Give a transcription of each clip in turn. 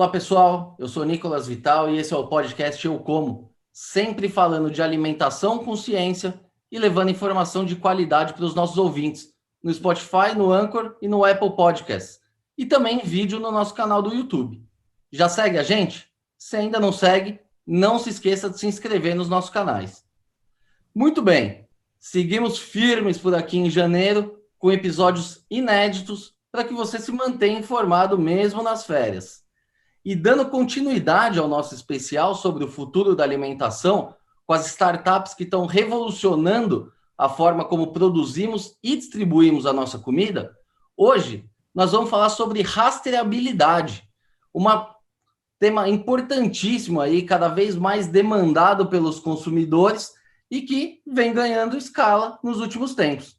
Olá pessoal, eu sou Nicolas Vital e esse é o podcast Eu Como, sempre falando de alimentação com ciência e levando informação de qualidade para os nossos ouvintes, no Spotify, no Anchor e no Apple Podcasts, e também em vídeo no nosso canal do YouTube. Já segue a gente? Se ainda não segue, não se esqueça de se inscrever nos nossos canais. Muito bem, seguimos firmes por aqui em janeiro com episódios inéditos para que você se mantenha informado mesmo nas férias. E dando continuidade ao nosso especial sobre o futuro da alimentação, com as startups que estão revolucionando a forma como produzimos e distribuímos a nossa comida, hoje nós vamos falar sobre rastreabilidade, um tema importantíssimo aí, cada vez mais demandado pelos consumidores e que vem ganhando escala nos últimos tempos.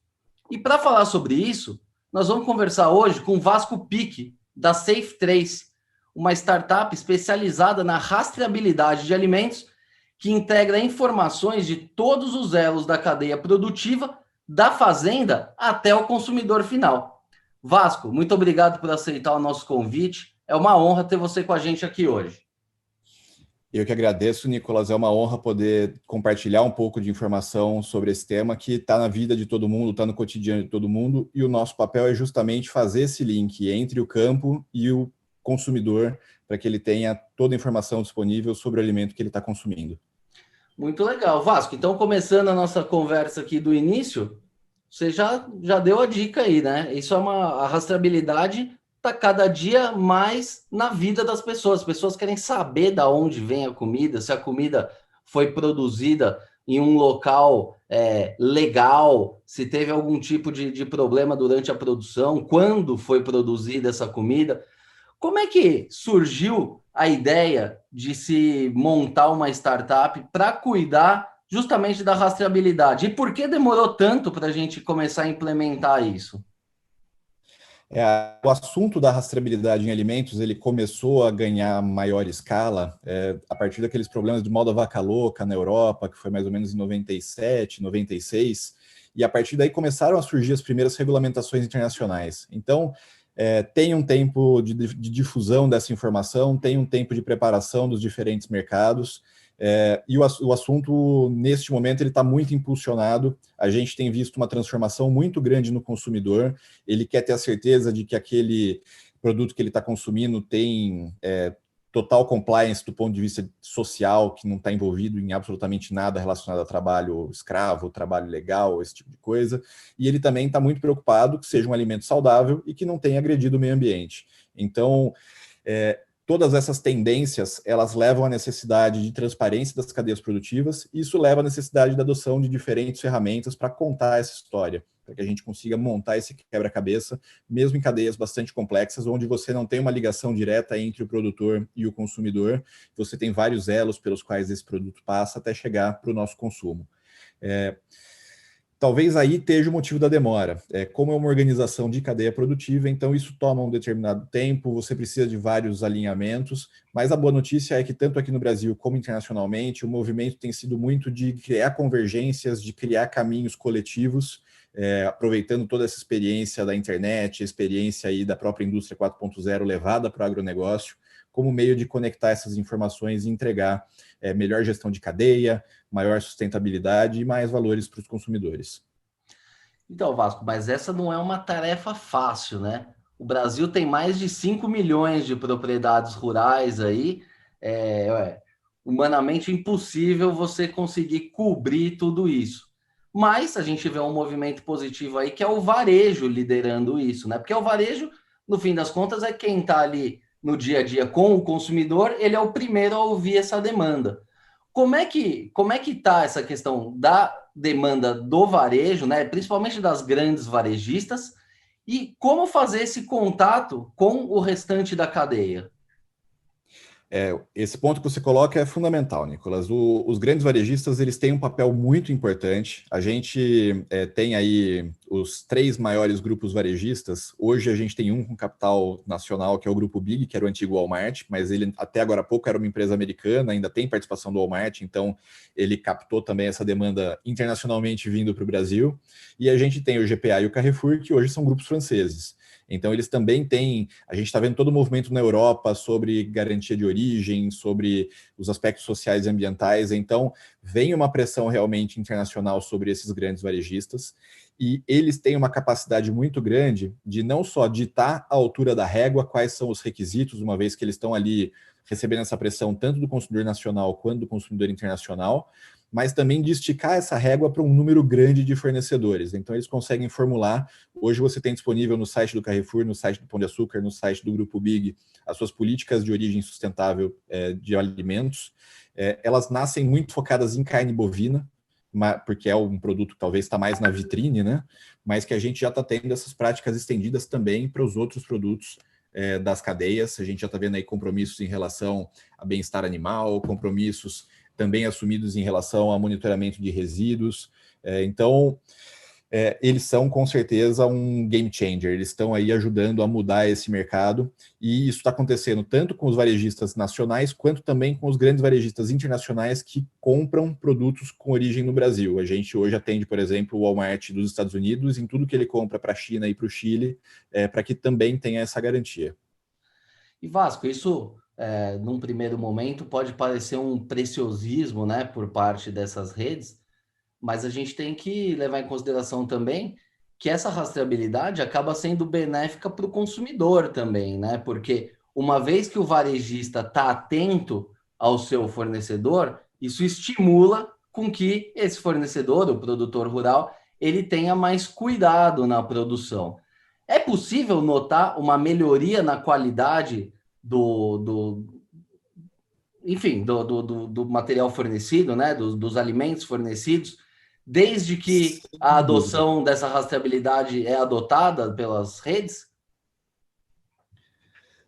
E para falar sobre isso, nós vamos conversar hoje com o Vasco Pique, da Safe3, uma startup especializada na rastreabilidade de alimentos que integra informações de todos os elos da cadeia produtiva, da fazenda até o consumidor final. Vasco, muito obrigado por aceitar o nosso convite. É uma honra ter você com a gente aqui hoje. Eu que agradeço, Nicolas. É uma honra poder compartilhar um pouco de informação sobre esse tema que está na vida de todo mundo, está no cotidiano de todo mundo, e o nosso papel é justamente fazer esse link entre o campo e o consumidor para que ele tenha toda a informação disponível sobre o alimento que ele está consumindo. Muito legal. Vasco, então começando a nossa conversa aqui do início, você já deu a dica aí, né? Isso é a rastreabilidade está cada dia mais na vida das pessoas. As pessoas querem saber de onde vem a comida, se a comida foi produzida em um local legal, se teve algum tipo de problema durante a produção, quando foi produzida essa comida. Como é que surgiu a ideia de se montar uma startup para cuidar justamente da rastreabilidade? E por que demorou tanto para a gente começar a implementar isso? O assunto da rastreabilidade em alimentos ele começou a ganhar maior escala a partir daqueles problemas de mal da vaca louca na Europa, que foi mais ou menos em 97, 96, e a partir daí começaram a surgir as primeiras regulamentações internacionais. Então, tem um tempo de difusão dessa informação, tem um tempo de preparação dos diferentes mercados, e o assunto, neste momento, ele está muito impulsionado. A gente tem visto uma transformação muito grande no consumidor. Ele quer ter a certeza de que aquele produto que ele está consumindo tem total compliance do ponto de vista social, que não está envolvido em absolutamente nada relacionado a trabalho escravo, trabalho legal, esse tipo de coisa. E ele também está muito preocupado que seja um alimento saudável e que não tenha agredido o meio ambiente. Então, todas essas tendências, elas levam à necessidade de transparência das cadeias produtivas, e isso leva à necessidade da adoção de diferentes ferramentas para contar essa história, para que a gente consiga montar esse quebra-cabeça, mesmo em cadeias bastante complexas, onde você não tem uma ligação direta entre o produtor e o consumidor, você tem vários elos pelos quais esse produto passa até chegar para o nosso consumo. Talvez aí esteja o motivo da demora. Como é uma organização de cadeia produtiva, então isso toma um determinado tempo, você precisa de vários alinhamentos, mas a boa notícia é que tanto aqui no Brasil como internacionalmente, o movimento tem sido muito de criar convergências, de criar caminhos coletivos, aproveitando toda essa experiência da internet, a experiência aí da própria indústria 4.0 levada para o agronegócio, como meio de conectar essas informações e entregar melhor gestão de cadeia, maior sustentabilidade e mais valores para os consumidores. Então, Vasco, mas essa não é uma tarefa fácil, né? O Brasil tem mais de 5 milhões de propriedades rurais aí, humanamente impossível você conseguir cobrir tudo isso. Mas a gente vê um movimento positivo aí, que é o varejo liderando isso, né? Porque o varejo, no fim das contas, é quem está ali no dia a dia com o consumidor, ele é o primeiro a ouvir essa demanda. Como é que está essa questão da demanda do varejo, né? Principalmente das grandes varejistas, e como fazer esse contato com o restante da cadeia? Esse ponto que você coloca é fundamental, Nicolas. Os grandes varejistas eles têm um papel muito importante. A gente tem aí os 3 maiores grupos varejistas. Hoje a gente tem um com capital nacional, que é o Grupo Big, que era o antigo Walmart, mas ele até agora há pouco era uma empresa americana, ainda tem participação do Walmart, então ele captou também essa demanda internacionalmente vindo para o Brasil. E a gente tem o GPA e o Carrefour, que hoje são grupos franceses. Então, eles também têm... A gente está vendo todo o movimento na Europa sobre garantia de origem, sobre os aspectos sociais e ambientais. Então, vem uma pressão realmente internacional sobre esses grandes varejistas, e eles têm uma capacidade muito grande de não só ditar a altura da régua, quais são os requisitos, uma vez que eles estão ali recebendo essa pressão tanto do consumidor nacional quanto do consumidor internacional, mas também de esticar essa régua para um número grande de fornecedores. Então, eles conseguem formular. Hoje você tem disponível no site do Carrefour, no site do Pão de Açúcar, no site do Grupo Big, as suas políticas de origem sustentável de alimentos. Elas nascem muito focadas em carne bovina, porque é um produto que talvez está mais na vitrine, né? Mas que a gente já está tendo essas práticas estendidas também para os outros produtos das cadeias. A gente já está vendo aí compromissos em relação a bem-estar animal, compromissos também assumidos em relação a monitoramento de resíduos. Então, eles são com certeza um game changer, eles estão aí ajudando a mudar esse mercado, e isso está acontecendo tanto com os varejistas nacionais, quanto também com os grandes varejistas internacionais que compram produtos com origem no Brasil. A gente hoje atende, por exemplo, o Walmart dos Estados Unidos em tudo que ele compra para a China e para o Chile, para que também tenha essa garantia. E Vasco, isso, num primeiro momento, pode parecer um preciosismo, né, por parte dessas redes, mas a gente tem que levar em consideração também que essa rastreabilidade acaba sendo benéfica para o consumidor também, né? Porque uma vez que o varejista está atento ao seu fornecedor, isso estimula com que esse fornecedor, o produtor rural, ele tenha mais cuidado na produção. É possível notar uma melhoria na qualidade enfim, do material fornecido, né? Dos alimentos fornecidos, desde que a Sem dúvida. adoção dessa rastreabilidade é adotada pelas redes?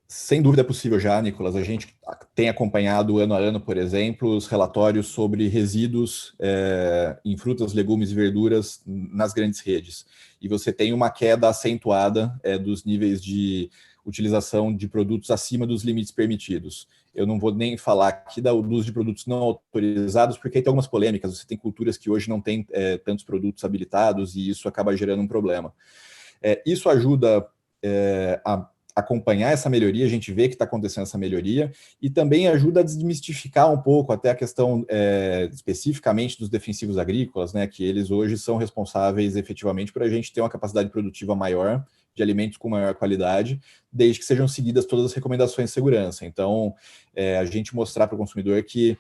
Sem dúvida é possível já, Nicolas. A gente tem acompanhado ano a ano, por exemplo, os relatórios sobre resíduos em frutas, legumes e verduras nas grandes redes. E você tem uma queda acentuada dos níveis de utilização de produtos acima dos limites permitidos. Eu não vou nem falar aqui do uso de produtos não autorizados, porque aí tem algumas polêmicas. Você tem culturas que hoje não têm tantos produtos habilitados, e isso acaba gerando um problema. Isso ajuda a acompanhar essa melhoria, a gente vê que está acontecendo essa melhoria, e também ajuda a desmistificar um pouco até a questão especificamente dos defensivos agrícolas, né, que eles hoje são responsáveis efetivamente por a gente ter uma capacidade produtiva maior, de alimentos com maior qualidade, desde que sejam seguidas todas as recomendações de segurança. Então, a gente mostrar para o consumidor que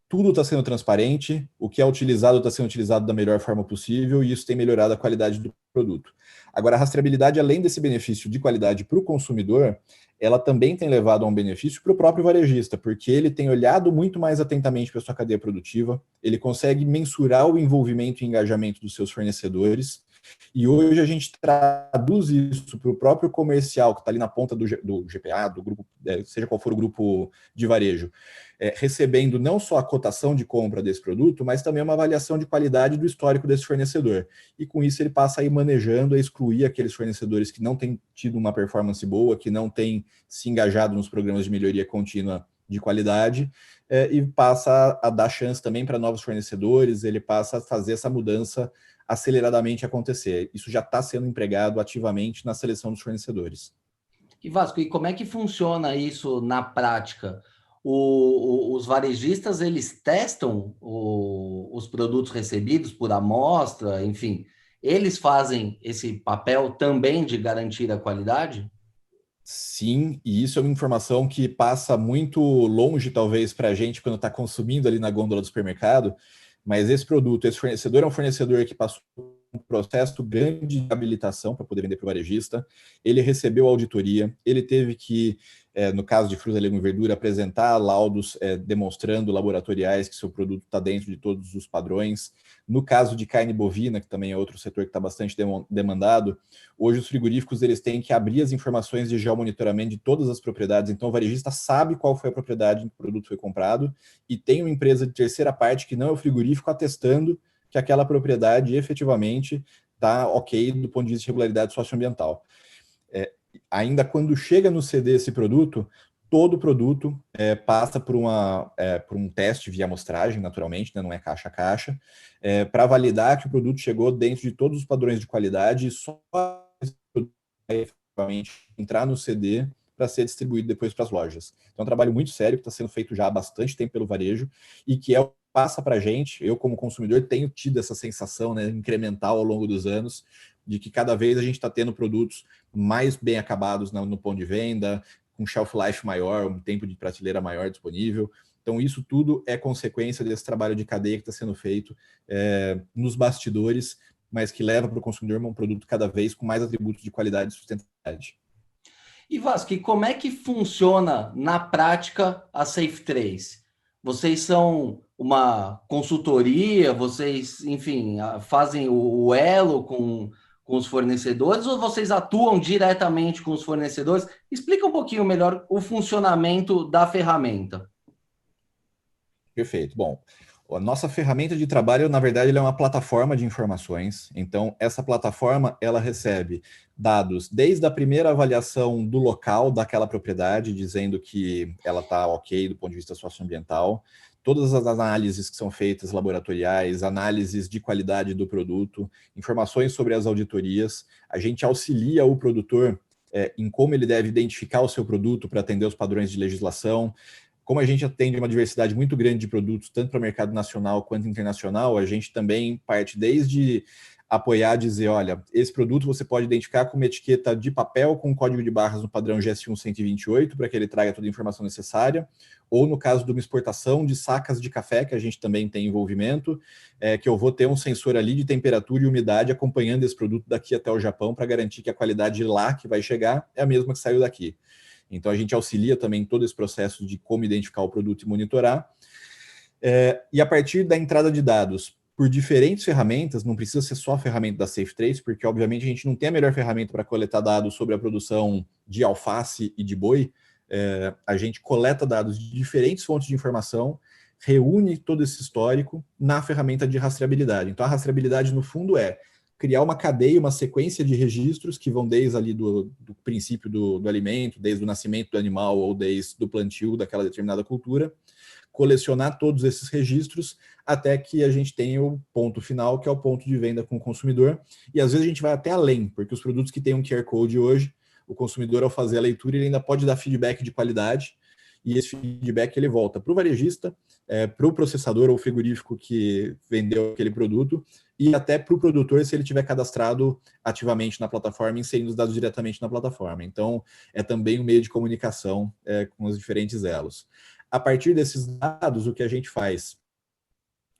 tudo está sendo transparente, o que é utilizado está sendo utilizado da melhor forma possível, e isso tem melhorado a qualidade do produto. Agora, a rastreabilidade, além desse benefício de qualidade para o consumidor, ela também tem levado a um benefício para o próprio varejista, porque ele tem olhado muito mais atentamente para a sua cadeia produtiva, ele consegue mensurar o envolvimento e engajamento dos seus fornecedores, e hoje a gente traduz isso para o próprio comercial, que está ali na ponta do GPA, do grupo, seja qual for o grupo de varejo, recebendo não só a cotação de compra desse produto, mas também uma avaliação de qualidade do histórico desse fornecedor. E com isso ele passa a ir manejando, a excluir aqueles fornecedores que não têm tido uma performance boa, que não têm se engajado nos programas de melhoria contínua de qualidade, e passa a dar chance também para novos fornecedores, ele passa a fazer essa mudança aceleradamente acontecer. Isso já está sendo empregado ativamente na seleção dos fornecedores. E Vasco, e como é que funciona isso na prática? Os varejistas, eles testam os produtos recebidos por amostra, enfim, eles fazem esse papel também de garantir a qualidade? Sim, e isso é uma informação que passa muito longe, talvez, para a gente quando está consumindo ali na gôndola do supermercado, mas esse produto, esse fornecedor é um fornecedor que passou um processo grande de habilitação para poder vender para o varejista, ele recebeu auditoria, ele teve que, no caso de fruta, legume e verdura, apresentar laudos demonstrando laboratoriais que seu produto está dentro de todos os padrões. No caso de carne bovina, que também é outro setor que está bastante demandado, hoje os frigoríficos eles têm que abrir as informações de geomonitoramento de todas as propriedades, então o varejista sabe qual foi a propriedade em que o produto foi comprado, e tem uma empresa de terceira parte, que não é o frigorífico, atestando que aquela propriedade efetivamente está ok do ponto de vista de regularidade socioambiental. Ainda quando chega no CD esse produto, todo produto passa por um teste via amostragem, naturalmente, né, não é caixa a caixa, para validar que o produto chegou dentro de todos os padrões de qualidade, e só efetivamente entrar no CD para ser distribuído depois para as lojas. Então é um trabalho muito sério que está sendo feito já há bastante tempo pelo varejo e que passa para a gente, eu como consumidor tenho tido essa sensação, né, incremental ao longo dos anos, de que cada vez a gente está tendo produtos mais bem acabados no ponto de venda, com shelf life maior, um tempo de prateleira maior disponível. Então isso tudo é consequência desse trabalho de cadeia que está sendo feito nos bastidores, mas que leva para o consumidor um produto cada vez com mais atributos de qualidade e sustentabilidade. E Vasco, e como é que funciona na prática a Safe 3? Vocês são uma consultoria, vocês, enfim, fazem o elo com os fornecedores ou vocês atuam diretamente com os fornecedores? Explica um pouquinho melhor o funcionamento da ferramenta. Perfeito. Bom, a nossa ferramenta de trabalho, na verdade, é uma plataforma de informações. Então, essa plataforma, ela recebe dados desde a primeira avaliação do local daquela propriedade, dizendo que ela está ok do ponto de vista socioambiental, todas as análises que são feitas laboratoriais, análises de qualidade do produto, informações sobre as auditorias. A gente auxilia o produtor em como ele deve identificar o seu produto para atender os padrões de legislação. Como a gente atende uma diversidade muito grande de produtos, tanto para o mercado nacional quanto internacional, a gente também parte desde apoiar, dizer, olha, esse produto você pode identificar com uma etiqueta de papel com um código de barras no padrão GS1 128, para que ele traga toda a informação necessária, ou no caso de uma exportação de sacas de café, que a gente também tem envolvimento, que eu vou ter um sensor ali de temperatura e umidade acompanhando esse produto daqui até o Japão, para garantir que a qualidade de lá que vai chegar é a mesma que saiu daqui. Então, a gente auxilia também todo esse processo de como identificar o produto e monitorar. E a partir da entrada de dados por diferentes ferramentas, não precisa ser só a ferramenta da SafeTrace, porque, obviamente, a gente não tem a melhor ferramenta para coletar dados sobre a produção de alface e de boi. A gente coleta dados de diferentes fontes de informação, reúne todo esse histórico na ferramenta de rastreabilidade. Então, a rastreabilidade, no fundo, é criar uma cadeia, uma sequência de registros que vão desde ali do princípio do alimento, desde o nascimento do animal ou desde o plantio daquela determinada cultura, colecionar todos esses registros até que a gente tenha o ponto final, que é o ponto de venda com o consumidor. E às vezes a gente vai até além, porque os produtos que têm um QR Code hoje, o consumidor, ao fazer a leitura, ele ainda pode dar feedback de qualidade, e esse feedback ele volta para o varejista, para o processador ou frigorífico que vendeu aquele produto, e até para o produtor, se ele tiver cadastrado ativamente na plataforma, inserindo os dados diretamente na plataforma. Então, é também um meio de comunicação com os diferentes elos. A partir desses dados, o que a gente faz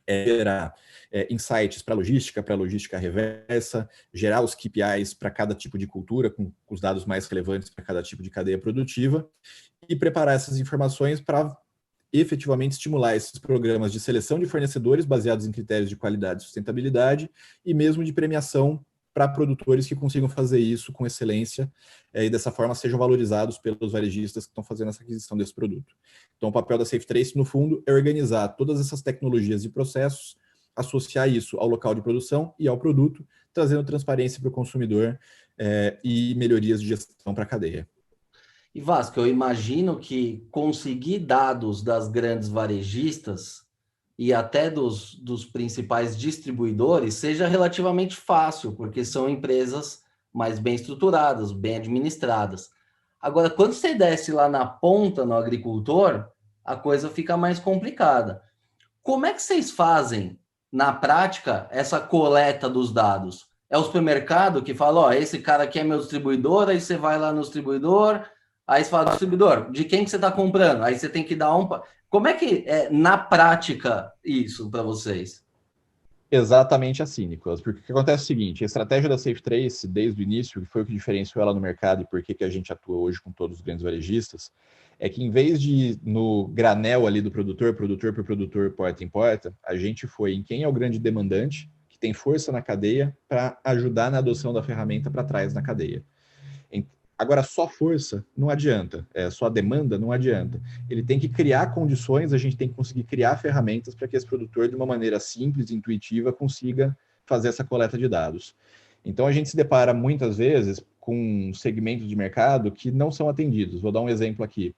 é gerar insights para logística reversa, gerar os KPIs para cada tipo de cultura, com os dados mais relevantes para cada tipo de cadeia produtiva, e preparar essas informações para efetivamente estimular esses programas de seleção de fornecedores baseados em critérios de qualidade e sustentabilidade e mesmo de premiação para produtores que consigam fazer isso com excelência e dessa forma sejam valorizados pelos varejistas que estão fazendo essa aquisição desse produto. Então o papel da SafeTrace, no fundo, é organizar todas essas tecnologias e processos, associar isso ao local de produção e ao produto, trazendo transparência para o consumidor e melhorias de gestão para a cadeia. E Vasco, eu imagino que conseguir dados das grandes varejistas e até dos principais distribuidores seja relativamente fácil, porque são empresas mais bem estruturadas, bem administradas. Agora, quando você desce lá na ponta no agricultor, a coisa fica mais complicada. Como é que vocês fazem, na prática, essa coleta dos dados? É o supermercado que fala, ó, esse cara aqui é meu distribuidor, aí você vai lá no distribuidor, aí você fala, distribuidor, de quem que você está comprando? Aí você tem que dar um... Como é que é, na prática, isso para vocês? Exatamente assim, Nicolas, porque o que acontece é o seguinte, a estratégia da SafeTrace, desde o início, que foi o que diferenciou ela no mercado e por que a gente atua hoje com todos os grandes varejistas, é que em vez de ir no granel ali do produtor por produtor, porta em porta, a gente foi em quem é o grande demandante, que tem força na cadeia, para ajudar na adoção da ferramenta para trás na cadeia. Agora, só força não adianta, só demanda não adianta. Ele tem que criar condições, a gente tem que conseguir criar ferramentas para que esse produtor, de uma maneira simples, intuitiva, consiga fazer essa coleta de dados. Então, a gente se depara muitas vezes com segmentos de mercado que não são atendidos. Vou dar um exemplo aqui.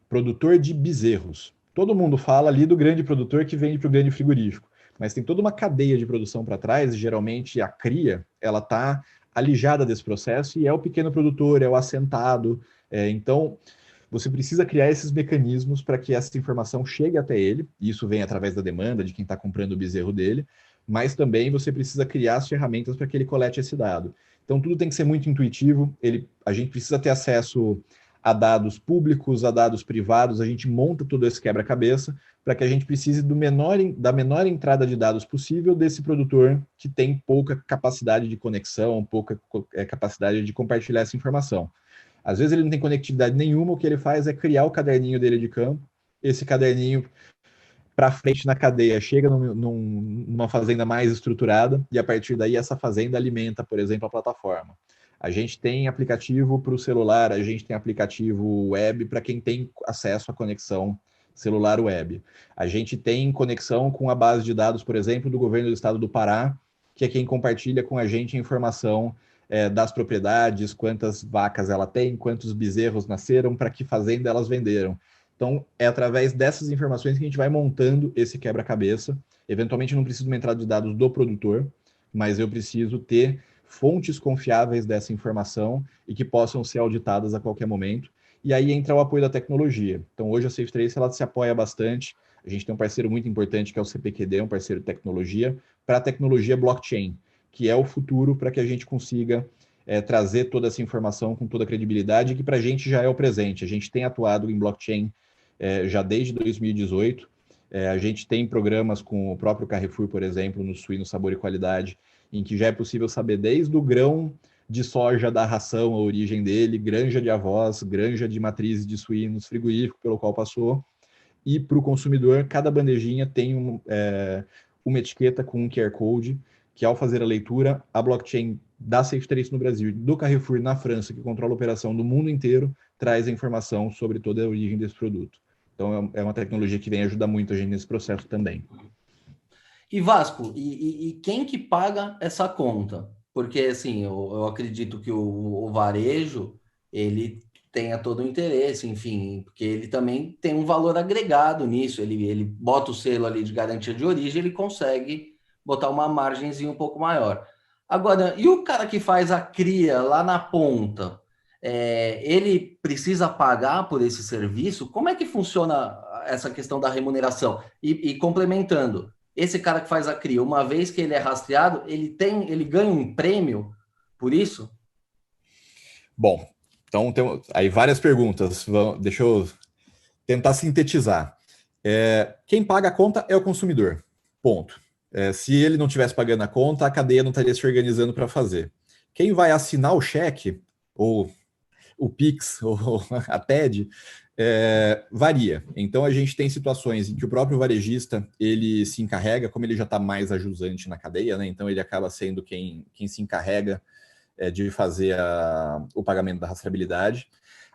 Produtor de bezerros. Todo mundo fala ali do grande produtor que vende para o grande frigorífico, mas tem toda uma cadeia de produção para trás, e geralmente a cria, ela está alijada desse processo, e é o pequeno produtor, é o assentado. Então, você precisa criar esses mecanismos para que essa informação chegue até ele, e isso vem através da demanda de quem está comprando o bezerro dele, mas também você precisa criar as ferramentas para que ele colete esse dado. Então, tudo tem que ser muito intuitivo, a gente precisa ter acesso a dados públicos, a dados privados, a gente monta todo esse quebra-cabeça para que a gente precise da menor entrada de dados possível desse produtor que tem pouca capacidade de conexão, pouca capacidade de compartilhar essa informação. Às vezes ele não tem conectividade nenhuma, o que ele faz é criar o caderninho dele de campo, esse caderninho para frente na cadeia chega numa fazenda mais estruturada, e a partir daí essa fazenda alimenta, por exemplo, a plataforma. A gente tem aplicativo para o celular, a gente tem aplicativo web para quem tem acesso à conexão celular web. A gente tem conexão com a base de dados, por exemplo, do governo do estado do Pará, que é quem compartilha com a gente a informação das propriedades, quantas vacas ela tem, quantos bezerros nasceram, para que fazenda elas venderam. Então, é através dessas informações que a gente vai montando esse quebra-cabeça. Eventualmente, não preciso de uma entrada de dados do produtor, mas eu preciso ter fontes confiáveis dessa informação e que possam ser auditadas a qualquer momento. E aí entra o apoio da tecnologia. Então, hoje a SafeTrace ela se apoia bastante. A gente tem um parceiro muito importante que é o CPQD, um parceiro de tecnologia, para a tecnologia blockchain, que é o futuro para que a gente consiga trazer toda essa informação com toda a credibilidade, que para a gente já é o presente. A gente tem atuado em blockchain já desde 2018. A gente tem programas com o próprio Carrefour, por exemplo, no suíno sabor e qualidade, em que já é possível saber desde o grão de soja da ração, a origem dele, granja de avós, granja de matrizes de suínos, frigorífico pelo qual passou, e para o consumidor, cada bandejinha tem uma etiqueta com um QR Code, que ao fazer a leitura, a blockchain da SafeTrace no Brasil e do Carrefour na França, que controla a operação do mundo inteiro, traz a informação sobre toda a origem desse produto. Então, é uma tecnologia que vem ajudar muito a gente nesse processo também. E Vasco, e quem que paga essa conta? Porque, assim, eu acredito que o varejo, ele tenha todo o interesse, enfim, porque ele também tem um valor agregado nisso, ele bota o selo ali de garantia de origem, ele consegue botar uma margenzinha um pouco maior. Agora, e o cara que faz a cria lá na ponta, ele precisa pagar por esse serviço? Como é que funciona essa questão da remuneração? E complementando, esse cara que faz a cria, uma vez que ele é rastreado, ele ganha um prêmio por isso? Bom, então tem aí várias perguntas. Deixa eu tentar sintetizar. Quem paga a conta é o consumidor. Ponto. Se ele não estivesse pagando a conta, a cadeia não estaria se organizando para fazer. Quem vai assinar o cheque, ou o Pix, ou a TED, varia. Então, a gente tem situações em que o próprio varejista, ele se encarrega, como ele já está mais ajusante na cadeia, né? Então ele acaba sendo quem se encarrega de fazer o pagamento da rastreabilidade.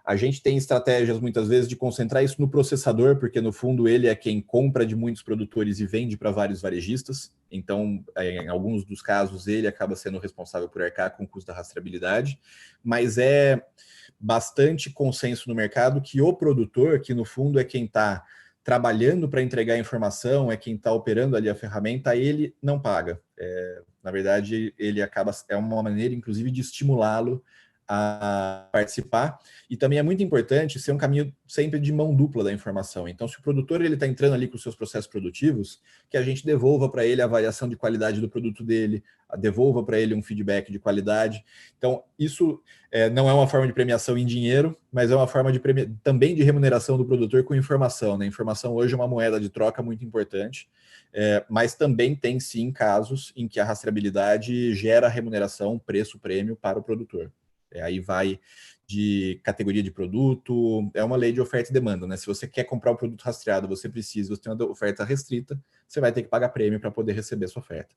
A gente tem estratégias, muitas vezes, de concentrar isso no processador, porque, no fundo, ele é quem compra de muitos produtores e vende para vários varejistas. Então, em alguns dos casos, ele acaba sendo responsável por arcar com o custo da rastreabilidade. Mas é bastante consenso no mercado que o produtor, que, no fundo, é quem está trabalhando para entregar a informação, é quem está operando ali a ferramenta, ele não paga. Na verdade, ele acaba... É uma maneira, inclusive, de estimulá-lo a participar, e também é muito importante ser um caminho sempre de mão dupla da informação. Então, se o produtor está entrando ali com os seus processos produtivos, que a gente devolva para ele a avaliação de qualidade do produto dele, devolva para ele um feedback de qualidade. Então, isso não é uma forma de premiação em dinheiro, mas é uma forma também de remuneração do produtor com informação, né? Informação hoje é uma moeda de troca muito importante, mas também tem, sim, casos em que a rastreabilidade gera remuneração, preço-prêmio para o produtor. Aí vai de categoria de produto, é uma lei de oferta e demanda, né? Se você quer comprar um produto rastreado, você tem uma oferta restrita, você vai ter que pagar prêmio para poder receber sua oferta.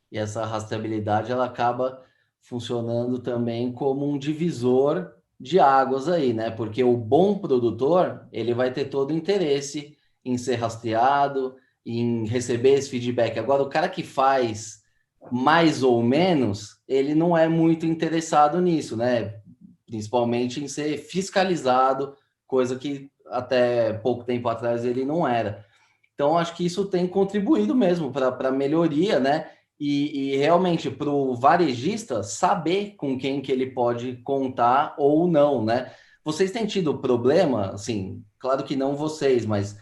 E essa rastreabilidade, ela acaba funcionando também como um divisor de águas aí, né? Porque o bom produtor, ele vai ter todo o interesse em ser rastreado, em receber esse feedback. Agora, o cara que faz mais ou menos, ele não é muito interessado nisso, né? Principalmente em ser fiscalizado, coisa que até pouco tempo atrás ele não era. Então, acho que isso tem contribuído mesmo para a melhoria, né? e realmente para o varejista saber com quem que ele pode contar ou não, né? Vocês têm tido problema, assim, claro que não vocês, mas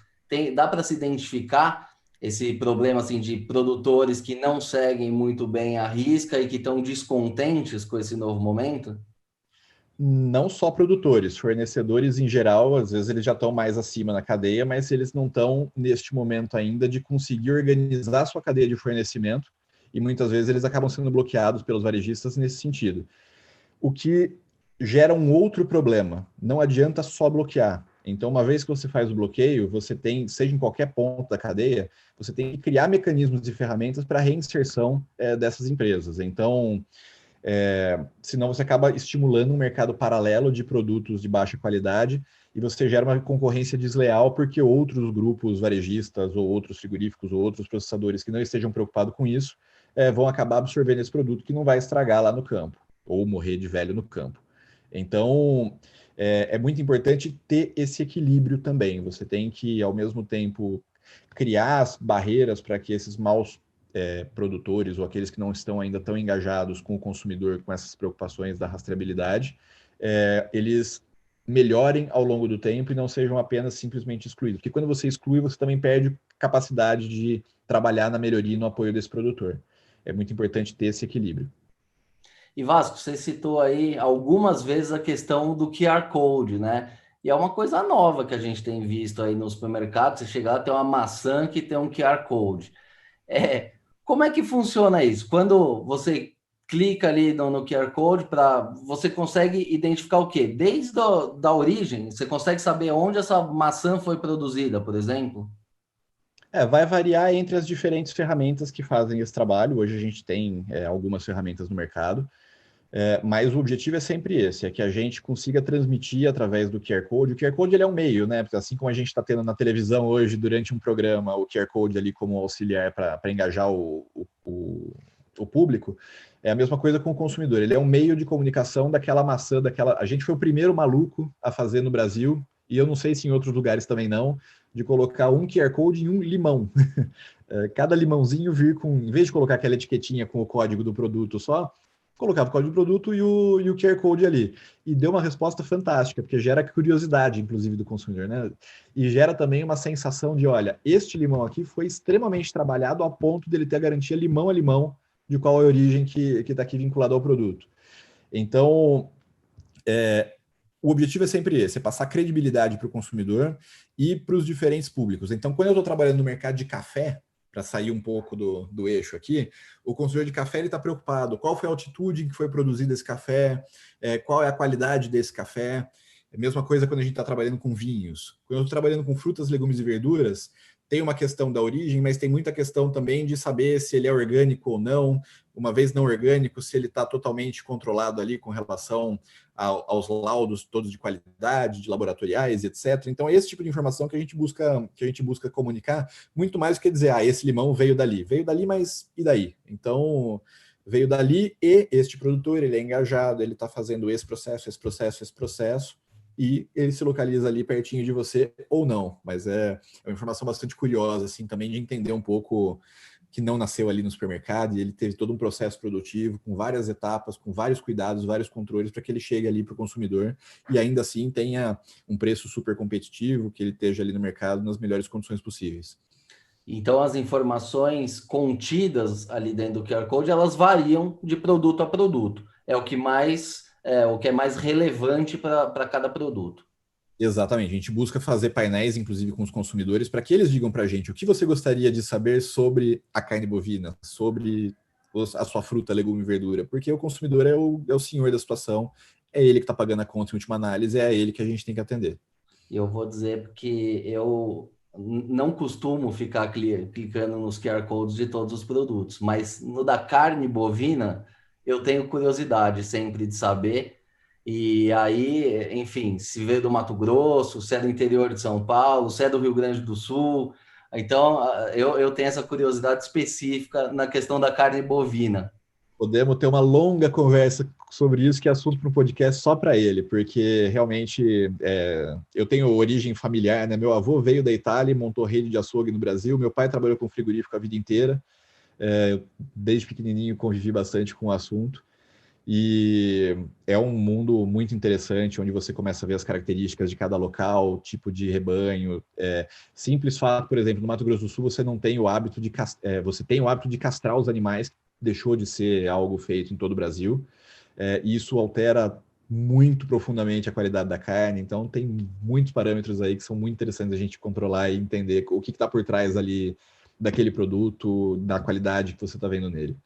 dá para se identificar esse problema assim de produtores que não seguem muito bem a risca e que estão descontentes com esse novo momento? Não só produtores, fornecedores em geral, às vezes eles já estão mais acima na cadeia, mas eles não estão neste momento ainda de conseguir organizar sua cadeia de fornecimento e muitas vezes eles acabam sendo bloqueados pelos varejistas nesse sentido. O que gera um outro problema. Não adianta só bloquear. Então, uma vez que você faz o bloqueio, você tem, seja em qualquer ponto da cadeia, você tem que criar mecanismos e ferramentas para a reinserção dessas empresas. Então, senão você acaba estimulando um mercado paralelo de produtos de baixa qualidade e você gera uma concorrência desleal porque outros grupos varejistas ou outros frigoríficos ou outros processadores que não estejam preocupados com isso vão acabar absorvendo esse produto que não vai estragar lá no campo ou morrer de velho no campo. Então, é muito importante ter esse equilíbrio também. Você tem que, ao mesmo tempo, criar as barreiras para que esses maus produtores ou aqueles que não estão ainda tão engajados com o consumidor, com essas preocupações da rastreabilidade, eles melhorem ao longo do tempo e não sejam apenas simplesmente excluídos. Porque quando você exclui, você também perde capacidade de trabalhar na melhoria e no apoio desse produtor. É muito importante ter esse equilíbrio. E Vasco, você citou aí algumas vezes a questão do QR Code, né? E é uma coisa nova que a gente tem visto aí no supermercado. Você chegar lá, tem uma maçã que tem um QR Code. Como é que funciona isso? Quando você clica ali no QR Code, você consegue identificar o quê? Desde da origem, você consegue saber onde essa maçã foi produzida, por exemplo? Vai variar entre as diferentes ferramentas que fazem esse trabalho. Hoje a gente tem algumas ferramentas no mercado. Mas o objetivo é sempre esse, é que a gente consiga transmitir através do QR Code. O QR Code ele é um meio, né? Porque assim como a gente está tendo na televisão hoje, durante um programa, o QR Code ali como auxiliar para engajar o público, é a mesma coisa com o consumidor. Ele é um meio de comunicação daquela maçã, daquela. A gente foi o primeiro maluco a fazer no Brasil, e eu não sei se em outros lugares também não, de colocar um QR Code em um limão. Cada limãozinho vir com, em vez de colocar aquela etiquetinha com o código do produto só, colocava o código do produto e o QR Code ali. E deu uma resposta fantástica, porque gera curiosidade, inclusive, do consumidor, né? E gera também uma sensação de, olha, este limão aqui foi extremamente trabalhado a ponto dele ter a garantia limão a limão de qual é a origem que está aqui vinculada ao produto. Então, o objetivo é sempre esse, é passar credibilidade para o consumidor e para os diferentes públicos. Então, quando eu estou trabalhando no mercado de café, para sair um pouco do eixo aqui, o consumidor de café está preocupado. Qual foi a altitude em que foi produzido esse café? Qual é a qualidade desse café? É a mesma coisa quando a gente está trabalhando com vinhos. Quando eu estou trabalhando com frutas, legumes e verduras, tem uma questão da origem, mas tem muita questão também de saber se ele é orgânico ou não. Uma vez não orgânico, se ele está totalmente controlado ali com relação aos laudos todos de qualidade, de laboratoriais, etc. Então, é esse tipo de informação que a gente busca comunicar, muito mais do que dizer, esse limão veio dali. Veio dali, mas e daí? Então, veio dali e este produtor, ele é engajado, ele está fazendo esse processo, e ele se localiza ali pertinho de você ou não. Mas é uma informação bastante curiosa, assim, também de entender um pouco que não nasceu ali no supermercado e ele teve todo um processo produtivo com várias etapas, com vários cuidados, vários controles para que ele chegue ali para o consumidor e ainda assim tenha um preço super competitivo, que ele esteja ali no mercado nas melhores condições possíveis. Então, as informações contidas ali dentro do QR Code, elas variam de produto a produto. É o que é mais relevante para cada produto. Exatamente, a gente busca fazer painéis, inclusive com os consumidores, para que eles digam para a gente o que você gostaria de saber sobre a carne bovina, sobre a sua fruta, legume e verdura, porque o consumidor é o senhor da situação, é ele que está pagando a conta em última análise, é a ele que a gente tem que atender. Eu vou dizer porque eu não costumo ficar clicando nos QR Codes de todos os produtos, mas no da carne bovina eu tenho curiosidade sempre de saber. E aí, enfim, se veio do Mato Grosso, se é do interior de São Paulo, se é do Rio Grande do Sul. Então, eu tenho essa curiosidade específica na questão da carne bovina. Podemos ter uma longa conversa sobre isso, que é assunto para um podcast só para ele, porque realmente eu tenho origem familiar, né? Meu avô veio da Itália e montou rede de açougue no Brasil, meu pai trabalhou com frigorífico a vida inteira, Desde pequenininho convivi bastante com o assunto. E é um mundo muito interessante, onde você começa a ver as características de cada local, tipo de rebanho. Simples fato, por exemplo, no Mato Grosso do Sul, você não tem o hábito de você tem o hábito de castrar os animais, que deixou de ser algo feito em todo o Brasil. E isso altera muito profundamente a qualidade da carne. Então, tem muitos parâmetros aí que são muito interessantes a gente controlar e entender o que está por trás ali daquele produto, da qualidade que você está vendo nele.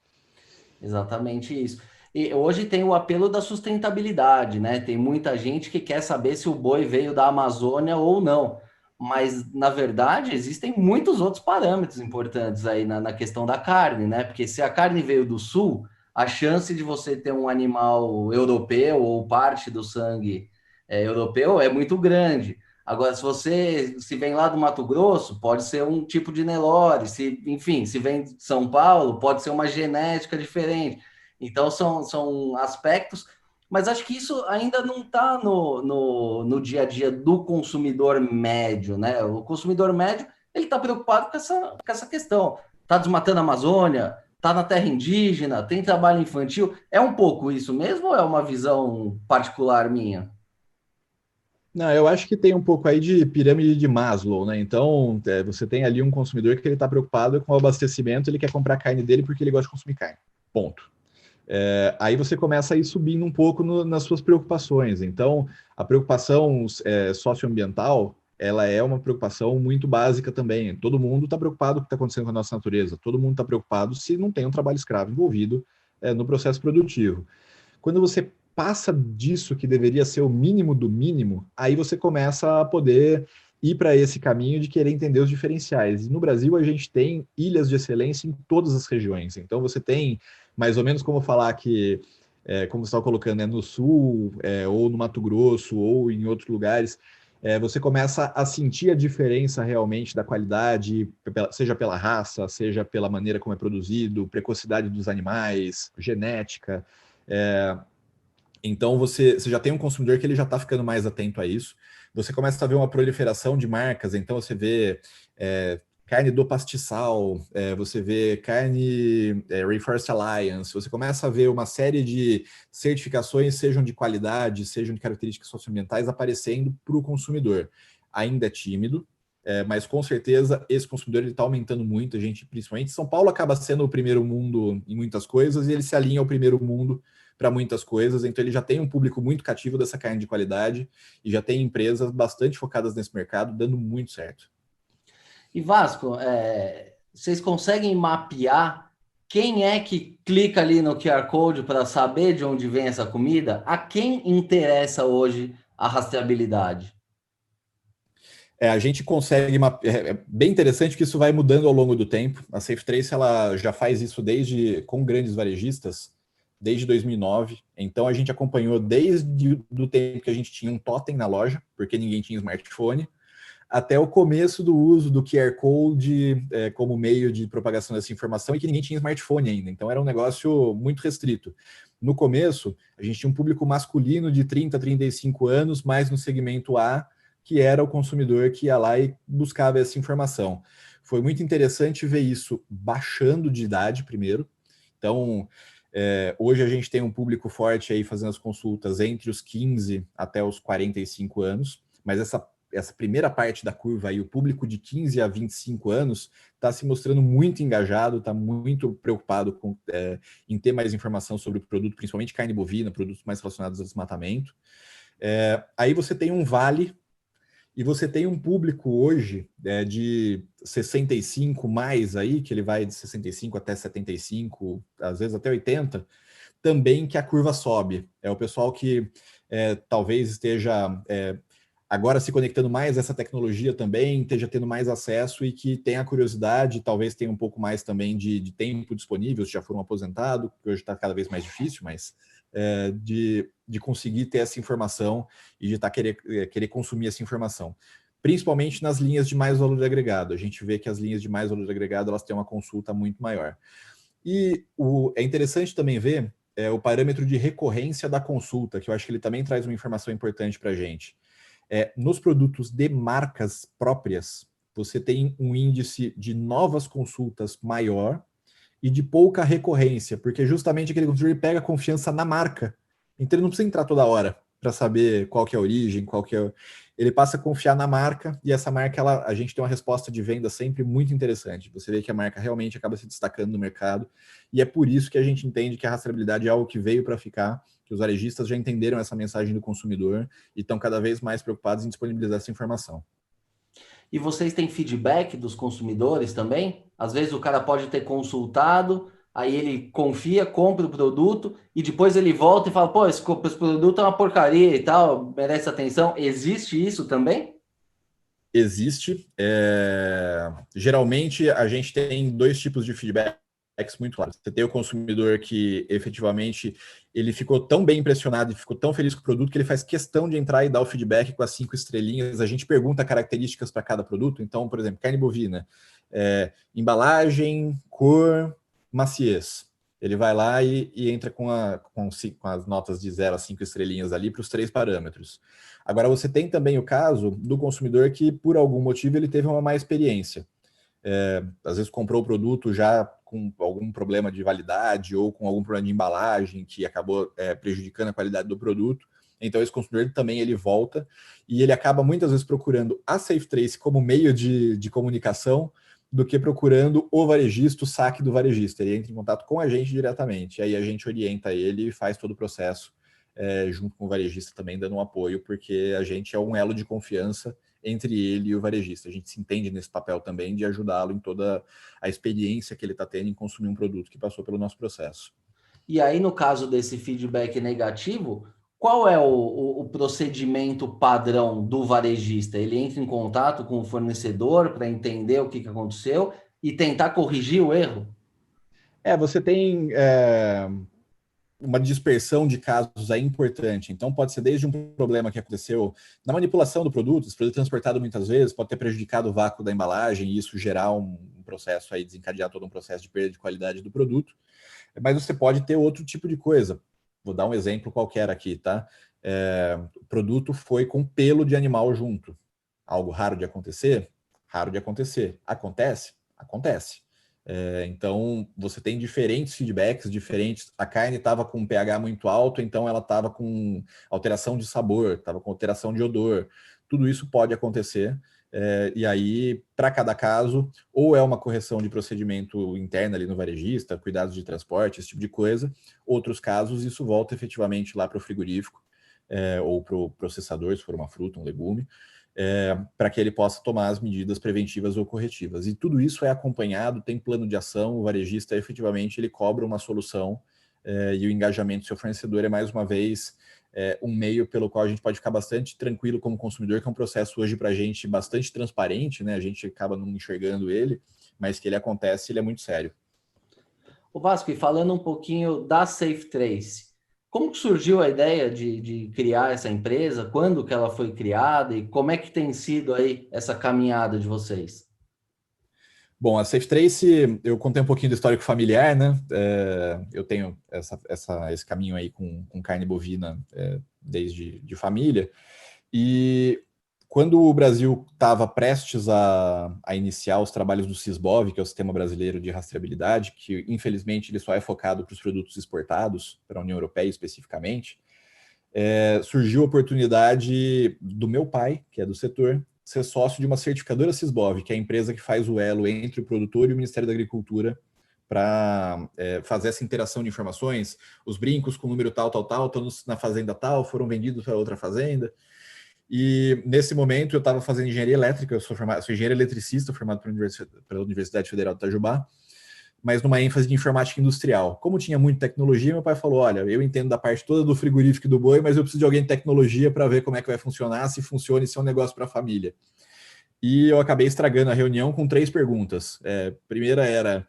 Exatamente isso. E hoje tem o apelo da sustentabilidade, né? Tem muita gente que quer saber se o boi veio da Amazônia ou não. Mas, na verdade, existem muitos outros parâmetros importantes aí na questão da carne, né? Porque se a carne veio do sul, a chance de você ter um animal europeu ou parte do sangue europeu é muito grande. Agora, se vem lá do Mato Grosso, pode ser um tipo de Nelore, enfim, se vem de São Paulo, pode ser uma genética diferente. Então, são aspectos, mas acho que isso ainda não está no dia a dia do consumidor médio, né? O consumidor médio, ele está preocupado com essa questão. Está desmatando a Amazônia, está na terra indígena, tem trabalho infantil. É um pouco isso mesmo ou é uma visão particular minha? Não, eu acho que tem um pouco aí de pirâmide de Maslow, né? Então, você tem ali um consumidor que ele está preocupado com o abastecimento, ele quer comprar carne dele porque ele gosta de consumir carne. Ponto. Aí você começa a ir subindo um pouco nas suas preocupações. Então, a preocupação socioambiental, ela é uma preocupação muito básica também. Todo mundo está preocupado com o que está acontecendo com a nossa natureza. Todo mundo está preocupado se não tem um trabalho escravo envolvido no processo produtivo. Quando você passa disso, que deveria ser o mínimo do mínimo, aí você começa a poder ir para esse caminho de querer entender os diferenciais. E no Brasil, a gente tem ilhas de excelência em todas as regiões. Então, você tem mais ou menos como falar que, como você estava colocando, no Sul, ou no Mato Grosso, ou em outros lugares, você começa a sentir a diferença realmente da qualidade, seja pela raça, seja pela maneira como é produzido, precocidade dos animais, genética. É, então você já tem um consumidor que ele já está ficando mais atento a isso. Você começa a ver uma proliferação de marcas, então você vê carne do pastiçal, você vê carne Rainforest Alliance, você começa a ver uma série de certificações, sejam de qualidade, sejam de características socioambientais, aparecendo para o consumidor. Ainda é tímido, mas com certeza esse consumidor está aumentando muito. A gente, principalmente São Paulo, acaba sendo o primeiro mundo em muitas coisas e ele se alinha ao primeiro mundo para muitas coisas, então ele já tem um público muito cativo dessa carne de qualidade e já tem empresas bastante focadas nesse mercado, dando muito certo. E Vasco, vocês conseguem mapear quem é que clica ali no QR Code para saber de onde vem essa comida? A quem interessa hoje a rastreabilidade? A gente consegue é bem interessante que isso vai mudando ao longo do tempo. A SafeTrace ela já faz isso com grandes varejistas desde 2009. Então a gente acompanhou desde o tempo que a gente tinha um totem na loja, porque ninguém tinha smartphone, até o começo do uso do QR Code como meio de propagação dessa informação e que ninguém tinha smartphone ainda. Então era um negócio muito restrito. No começo, a gente tinha um público masculino de 30 a 35 anos, mais no segmento A, que era o consumidor que ia lá e buscava essa informação. Foi muito interessante ver isso baixando de idade primeiro. Então, hoje a gente tem um público forte aí fazendo as consultas entre os 15 até os 45 anos, mas essa primeira parte da curva aí, o público de 15 a 25 anos, está se mostrando muito engajado, está muito preocupado em ter mais informação sobre o produto, principalmente carne bovina, produtos mais relacionados ao desmatamento. Aí você tem um vale e você tem um público hoje de 65 mais aí, que ele vai de 65 até 75, às vezes até 80, também que a curva sobe. É o pessoal que talvez esteja agora se conectando mais a essa tecnologia também, esteja tendo mais acesso e que tenha curiosidade, talvez tenha um pouco mais também de tempo disponível, se já foram aposentados, que hoje está cada vez mais difícil, mas de conseguir ter essa informação e de querer consumir essa informação. Principalmente nas linhas de mais valor agregado. A gente vê que as linhas de mais valor agregado elas têm uma consulta muito maior. E é interessante também ver o parâmetro de recorrência da consulta, que eu acho que ele também traz uma informação importante para a gente. Nos produtos de marcas próprias, você tem um índice de novas consultas maior e de pouca recorrência, porque justamente aquele consumidor ele pega confiança na marca. Então ele não precisa entrar toda hora para saber qual que é a origem, qual que é... Ele passa a confiar na marca, e essa marca, a gente tem uma resposta de venda sempre muito interessante. Você vê que a marca realmente acaba se destacando no mercado, e é por isso que a gente entende que a rastreabilidade é algo que veio para ficar, que os varejistas já entenderam essa mensagem do consumidor e estão cada vez mais preocupados em disponibilizar essa informação. E vocês têm feedback dos consumidores também? Às vezes o cara pode ter consultado, aí ele confia, compra o produto e depois ele volta e fala: pô, esse produto é uma porcaria e tal, merece atenção. Existe isso também? Existe. Geralmente, a gente tem dois tipos de feedbacks muito claros. Você tem o consumidor que, efetivamente, ele ficou tão bem impressionado e ficou tão feliz com o produto que ele faz questão de entrar e dar o feedback com as 5 estrelinhas. A gente pergunta características para cada produto. Então, por exemplo, carne bovina, embalagem, cor, maciez. Ele vai lá e entra com as notas de 0 a 5 estrelinhas ali para os 3 parâmetros. Agora, você tem também o caso do consumidor que, por algum motivo, ele teve uma má experiência. Às vezes comprou o produto já com algum problema de validade ou com algum problema de embalagem que acabou prejudicando a qualidade do produto. Então, esse consumidor também ele volta e ele acaba muitas vezes procurando a SafeTrace como meio de comunicação do que procurando o varejista, o saque do varejista. Ele entra em contato com a gente diretamente, aí a gente orienta ele e faz todo o processo junto com o varejista também, dando um apoio, porque a gente é um elo de confiança entre ele e o varejista. A gente se entende nesse papel também de ajudá-lo em toda a experiência que ele está tendo em consumir um produto que passou pelo nosso processo. E aí, no caso desse feedback negativo, qual é o procedimento padrão do varejista? Ele entra em contato com o fornecedor para entender o que aconteceu e tentar corrigir o erro? Você tem uma dispersão de casos aí importante. Então, pode ser desde um problema que aconteceu na manipulação do produto, esse produto transportado muitas vezes pode ter prejudicado o vácuo da embalagem e isso gerar um processo aí, desencadear todo um processo de perda de qualidade do produto. Mas você pode ter outro tipo de coisa. Vou dar um exemplo qualquer aqui, tá? O produto foi com pelo de animal junto. Algo raro de acontecer? Raro de acontecer. Acontece? Acontece. Então, você tem diferentes feedbacks, diferentes. A carne estava com um pH muito alto, então ela estava com alteração de sabor, estava com alteração de odor. Tudo isso pode acontecer. E aí, para cada caso, ou é uma correção de procedimento interno ali no varejista, cuidados de transporte, esse tipo de coisa. Outros casos, isso volta efetivamente lá para o frigorífico, ou para o processador, se for uma fruta, um legume, para que ele possa tomar as medidas preventivas ou corretivas. E tudo isso é acompanhado, tem plano de ação, o varejista efetivamente ele cobra uma solução e o engajamento do seu fornecedor é mais uma vez um meio pelo qual a gente pode ficar bastante tranquilo como consumidor, que é um processo hoje para a gente bastante transparente, né? A gente acaba não enxergando ele, mas que ele acontece, ele é muito sério. O Vasco, e falando um pouquinho da SafeTrace, como que surgiu a ideia de criar essa empresa? Quando que ela foi criada e como é que tem sido aí essa caminhada de vocês? Bom, a SafeTrace, eu contei um pouquinho do histórico familiar, né? Eu tenho esse caminho aí com carne bovina desde de família. E quando o Brasil estava prestes a iniciar os trabalhos do SISBOV, que é o Sistema Brasileiro de Rastreabilidade, que infelizmente ele só é focado para os produtos exportados, para a União Europeia especificamente, surgiu a oportunidade do meu pai, que é do setor, ser sócio de uma certificadora SISBOV, que é a empresa que faz o elo entre o produtor e o Ministério da Agricultura para fazer essa interação de informações. Os brincos com o número tal, estão na fazenda tal, foram vendidos para outra fazenda. E nesse momento eu estava fazendo engenharia elétrica, eu sou engenheiro eletricista, formado pela Universidade Federal de Itajubá, mas numa ênfase de informática industrial. Como tinha muita tecnologia, meu pai falou, olha, eu entendo da parte toda do frigorífico e do boi, mas eu preciso de alguém de tecnologia para ver como é que vai funcionar, se funciona e se é um negócio para a família. E eu acabei estragando a reunião com 3 perguntas. Primeira era,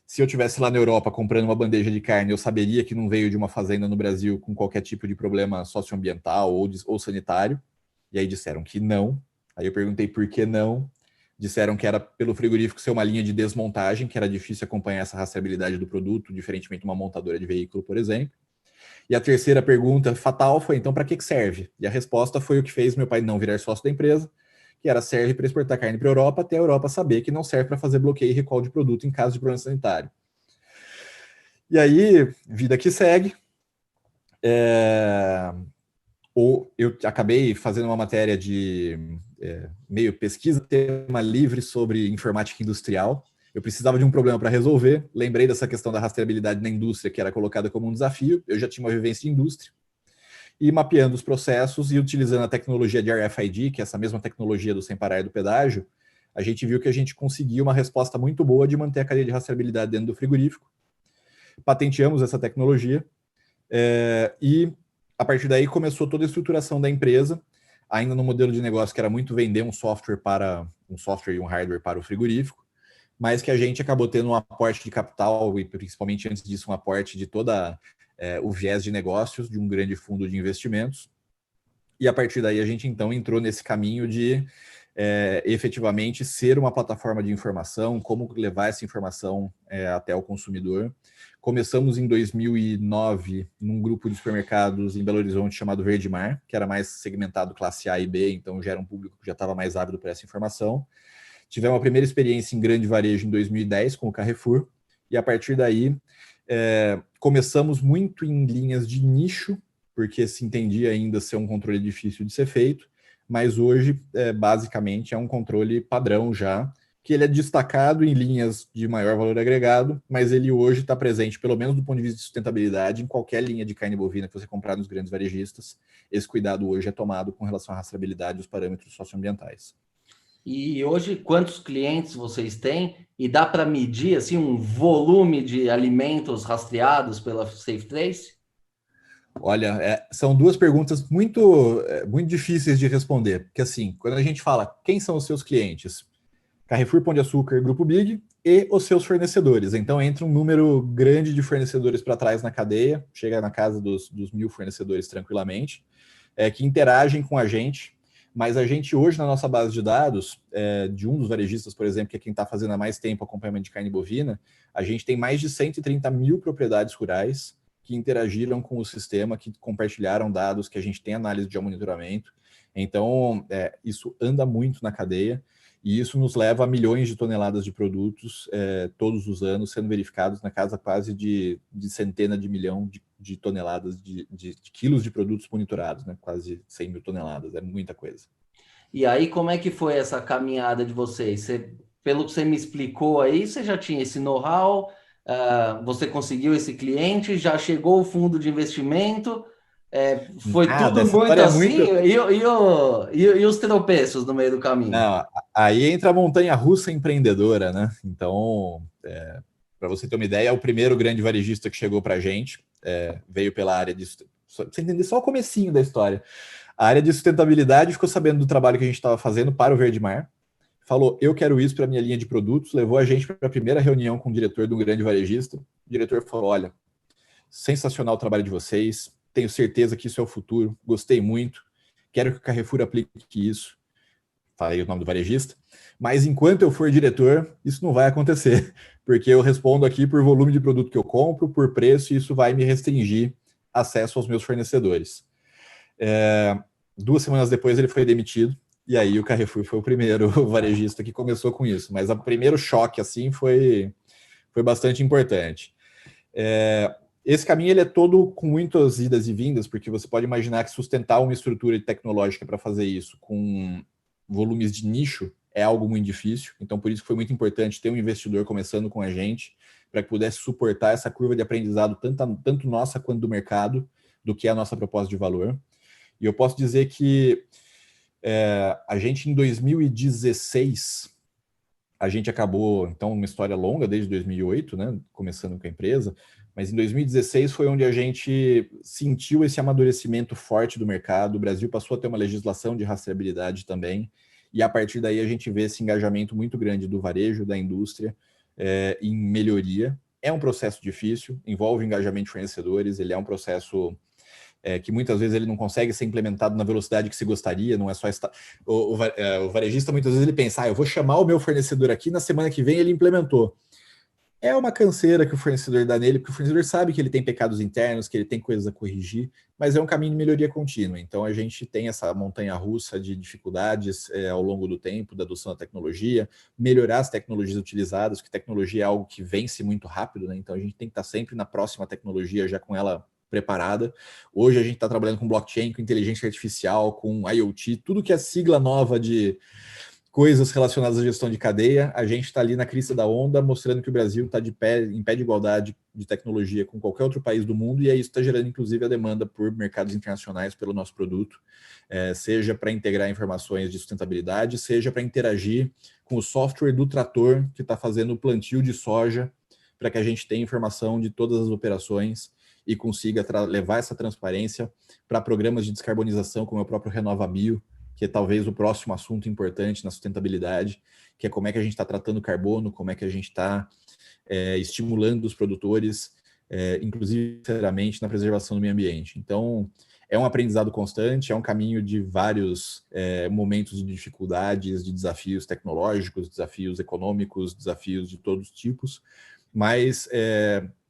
se eu estivesse lá na Europa comprando uma bandeja de carne, eu saberia que não veio de uma fazenda no Brasil com qualquer tipo de problema socioambiental ou sanitário. E aí disseram que não. Aí eu perguntei por que não. Disseram que era pelo frigorífico ser uma linha de desmontagem, que era difícil acompanhar essa rastreabilidade do produto, diferentemente de uma montadora de veículo, por exemplo. E a terceira pergunta fatal foi, então, para que serve? E a resposta foi o que fez meu pai não virar sócio da empresa, que era serve para exportar carne para a Europa, até a Europa saber que não serve para fazer bloqueio e recall de produto em caso de problema sanitário. E aí, vida que segue. Ou eu acabei fazendo uma matéria de meio pesquisa, tema livre sobre informática industrial. Eu precisava de um problema para resolver. Lembrei dessa questão da rastreabilidade na indústria, que era colocada como um desafio. Eu já tinha uma vivência em indústria. E mapeando os processos e utilizando a tecnologia de RFID, que é essa mesma tecnologia do sem parar e do pedágio, a gente viu que a gente conseguiu uma resposta muito boa de manter a cadeia de rastreabilidade dentro do frigorífico. Patenteamos essa tecnologia e a partir daí começou toda a estruturação da empresa, ainda no modelo de negócio que era muito vender um software e um hardware para o frigorífico, mas que a gente acabou tendo um aporte de capital e principalmente antes disso um aporte de toda o viés de negócios de um grande fundo de investimentos. E a partir daí a gente então entrou nesse caminho de efetivamente ser uma plataforma de informação, como levar essa informação até o consumidor. Começamos em 2009 num grupo de supermercados em Belo Horizonte chamado Verde Mar, que era mais segmentado classe A e B, então já era um público que já estava mais ávido por essa informação. Tivemos a primeira experiência em grande varejo em 2010 com o Carrefour, e a partir daí começamos muito em linhas de nicho, porque se entendia ainda ser um controle difícil de ser feito, mas hoje, basicamente, é um controle padrão já, que ele é destacado em linhas de maior valor agregado, mas ele hoje está presente, pelo menos do ponto de vista de sustentabilidade, em qualquer linha de carne bovina que você comprar nos grandes varejistas. Esse cuidado hoje é tomado com relação à rastreabilidade dos parâmetros socioambientais. E hoje, quantos clientes vocês têm? E dá para medir assim, um volume de alimentos rastreados pela SafeTrace? Olha, são duas perguntas muito difíceis de responder, porque assim, quando a gente fala quem são os seus clientes, Carrefour, Pão de Açúcar, Grupo Big e os seus fornecedores. Então entra um número grande de fornecedores para trás na cadeia, chega na casa dos 1.000 fornecedores tranquilamente, que interagem com a gente, mas a gente hoje na nossa base de dados, de um dos varejistas, por exemplo, que é quem está fazendo há mais tempo acompanhamento de carne bovina, a gente tem mais de 130 mil propriedades rurais que interagiram com o sistema, que compartilharam dados, que a gente tem análise de monitoramento. Então, isso anda muito na cadeia, e isso nos leva a milhões de toneladas de produtos todos os anos sendo verificados na casa quase de centena de milhão de toneladas de quilos de produtos monitorados, né? Quase 100 mil toneladas, é muita coisa. E aí, como é que foi essa caminhada de vocês? Pelo que você me explicou aí, você já tinha esse know-how, você conseguiu esse cliente, já chegou o fundo de investimento, foi tudo Essa muito história é assim, muito... e os tropeços no meio do caminho? Não, aí entra a montanha-russa empreendedora, né? Então, para você ter uma ideia, é o primeiro grande varejista que chegou para a gente, veio pela área de... Pra você entender só o comecinho da história. A área de sustentabilidade ficou sabendo do trabalho que a gente estava fazendo para o Verde Mar, falou, eu quero isso para minha linha de produtos, levou a gente para a primeira reunião com o diretor de um grande varejista. O diretor falou, olha, sensacional o trabalho de vocês, tenho certeza que isso é o futuro, gostei muito, quero que o Carrefour aplique isso. Falei o nome do varejista, mas enquanto eu for diretor, isso não vai acontecer, porque eu respondo aqui por volume de produto que eu compro, por preço, e isso vai me restringir acesso aos meus fornecedores. 2 semanas depois ele foi demitido, e aí o Carrefour foi o primeiro varejista que começou com isso, mas o primeiro choque assim foi bastante importante. Esse caminho ele é todo com muitas idas e vindas, porque você pode imaginar que sustentar uma estrutura tecnológica para fazer isso com volumes de nicho é algo muito difícil, então por isso foi muito importante ter um investidor começando com a gente, para que pudesse suportar essa curva de aprendizado, tanto nossa quanto do mercado, do que é a nossa proposta de valor. E eu posso dizer que a gente, em 2016, a gente acabou, então, uma história longa, desde 2008, né, começando com a empresa, mas em 2016 foi onde a gente sentiu esse amadurecimento forte do mercado, o Brasil passou a ter uma legislação de rastreabilidade também, e a partir daí a gente vê esse engajamento muito grande do varejo, da indústria, em melhoria. É um processo difícil, envolve engajamento de fornecedores, ele é um processo que muitas vezes ele não consegue ser implementado na velocidade que se gostaria, não é só... O varejista muitas vezes ele pensa, eu vou chamar o meu fornecedor aqui, na semana que vem ele implementou. É uma canseira que o fornecedor dá nele, porque o fornecedor sabe que ele tem pecados internos, que ele tem coisas a corrigir, mas é um caminho de melhoria contínua. Então, a gente tem essa montanha-russa de dificuldades ao longo do tempo, da adoção da tecnologia, melhorar as tecnologias utilizadas, porque tecnologia é algo que vence muito rápido, né? Então, a gente tem que estar sempre na próxima tecnologia, já com ela preparada. Hoje, a gente está trabalhando com blockchain, com inteligência artificial, com IoT, tudo que é sigla nova de coisas relacionadas à gestão de cadeia. A gente está ali na crista da onda, mostrando que o Brasil está em pé de igualdade de tecnologia com qualquer outro país do mundo, e isso está gerando, inclusive, a demanda por mercados internacionais pelo nosso produto, seja para integrar informações de sustentabilidade, seja para interagir com o software do trator que está fazendo o plantio de soja, para que a gente tenha informação de todas as operações e consiga levar essa transparência para programas de descarbonização, como é o próprio RenovaBio, que é talvez o próximo assunto importante na sustentabilidade, que é como é que a gente está tratando o carbono, como é que a gente está estimulando os produtores, inclusive, sinceramente, na preservação do meio ambiente. Então, é um aprendizado constante, é um caminho de vários momentos de dificuldades, de desafios tecnológicos, desafios econômicos, desafios de todos os tipos, mas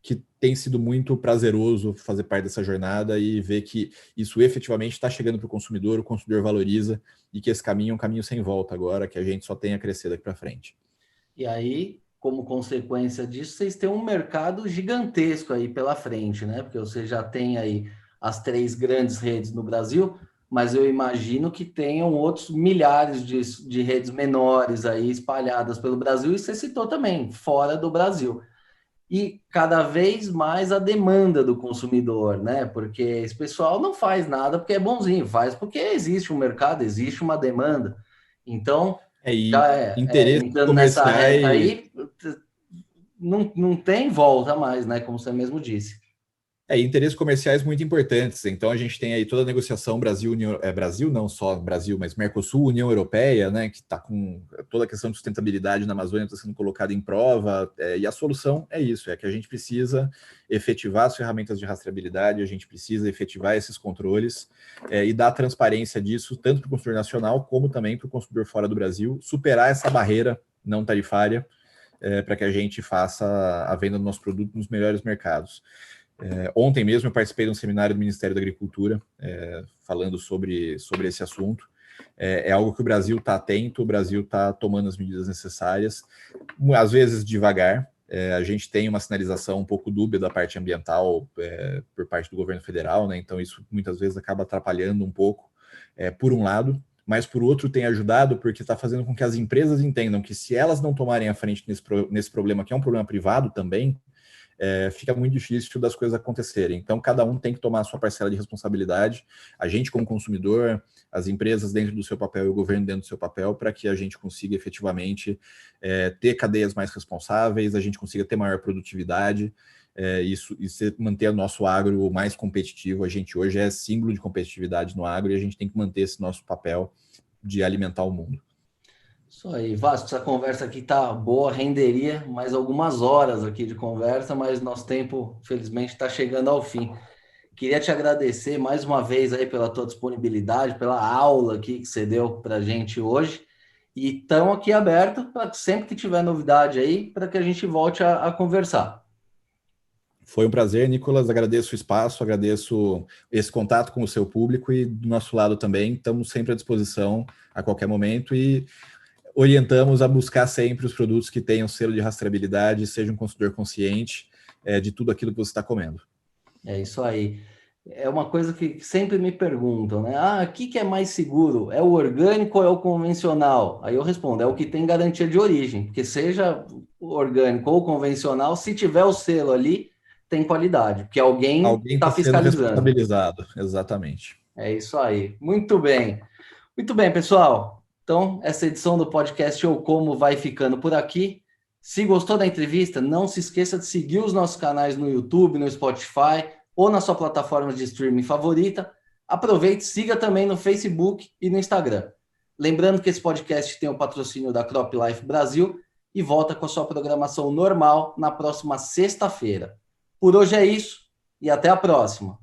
que tem sido muito prazeroso fazer parte dessa jornada e ver que isso efetivamente está chegando para o consumidor valoriza, e que esse caminho é um caminho sem volta agora, que a gente só tem a crescer daqui para frente. E aí, como consequência disso, vocês têm um mercado gigantesco aí pela frente, né? Porque você já tem aí as 3 grandes redes no Brasil, mas eu imagino que tenham outros milhares de redes menores aí espalhadas pelo Brasil, e você citou também, fora do Brasil. E cada vez mais a demanda do consumidor, né? Porque esse pessoal não faz nada porque é bonzinho, faz porque existe um mercado, existe uma demanda. Então, E já interesses entrando nessa reta comerciais. aí, não tem volta mais, né? Como você mesmo disse. Interesses comerciais muito importantes. Então, a gente tem aí toda a negociação Brasil, não só Brasil, mas Mercosul, União Europeia, né, que está com toda a questão de sustentabilidade na Amazônia está sendo colocada em prova, e a solução é isso, é que a gente precisa efetivar as ferramentas de rastreabilidade, a gente precisa efetivar esses controles e dar transparência disso, tanto para o consumidor nacional, como também para o consumidor fora do Brasil, superar essa barreira não tarifária para que a gente faça a venda do nosso produto nos melhores mercados. Ontem mesmo eu participei de um seminário do Ministério da Agricultura falando sobre esse assunto. É algo que o Brasil está atento, o Brasil está tomando as medidas necessárias, às vezes devagar. A gente tem uma sinalização um pouco dúbia da parte ambiental por parte do governo federal, né? Então isso muitas vezes acaba atrapalhando um pouco, por um lado, mas por outro tem ajudado porque está fazendo com que as empresas entendam que se elas não tomarem a frente nesse problema, que é um problema privado também, fica muito difícil das coisas acontecerem. Então, cada um tem que tomar a sua parcela de responsabilidade, a gente como consumidor, as empresas dentro do seu papel e o governo dentro do seu papel, para que a gente consiga efetivamente ter cadeias mais responsáveis, a gente consiga ter maior produtividade, e manter o nosso agro mais competitivo. A gente hoje é símbolo de competitividade no agro e a gente tem que manter esse nosso papel de alimentar o mundo. Isso aí, Vasco, essa conversa aqui tá boa, renderia mais algumas horas aqui de conversa, mas nosso tempo, felizmente, está chegando ao fim. Queria te agradecer mais uma vez aí pela tua disponibilidade, pela aula aqui que você deu para a gente hoje, e estão aqui aberto para sempre que tiver novidade aí, para que a gente volte a conversar. Foi um prazer, Nicolas, agradeço o espaço, agradeço esse contato com o seu público e do nosso lado também, estamos sempre à disposição a qualquer momento e orientamos a buscar sempre os produtos que tenham selo de rastreabilidade, seja um consumidor consciente de tudo aquilo que você está comendo. É isso aí. É uma coisa que sempre me perguntam, né? O que é mais seguro? É o orgânico ou é o convencional? Aí eu respondo, é o que tem garantia de origem, porque seja orgânico ou convencional, se tiver o selo ali, tem qualidade, porque alguém está está sendo fiscalizando. responsabilizado, exatamente. É isso aí. Muito bem. Muito bem, pessoal. Então, essa edição do podcast Eu Como vai ficando por aqui. Se gostou da entrevista, não se esqueça de seguir os nossos canais no YouTube, no Spotify ou na sua plataforma de streaming favorita. Aproveite, siga também no Facebook e no Instagram. Lembrando que esse podcast tem o patrocínio da Crop Life Brasil e volta com a sua programação normal na próxima sexta-feira. Por hoje é isso e até a próxima.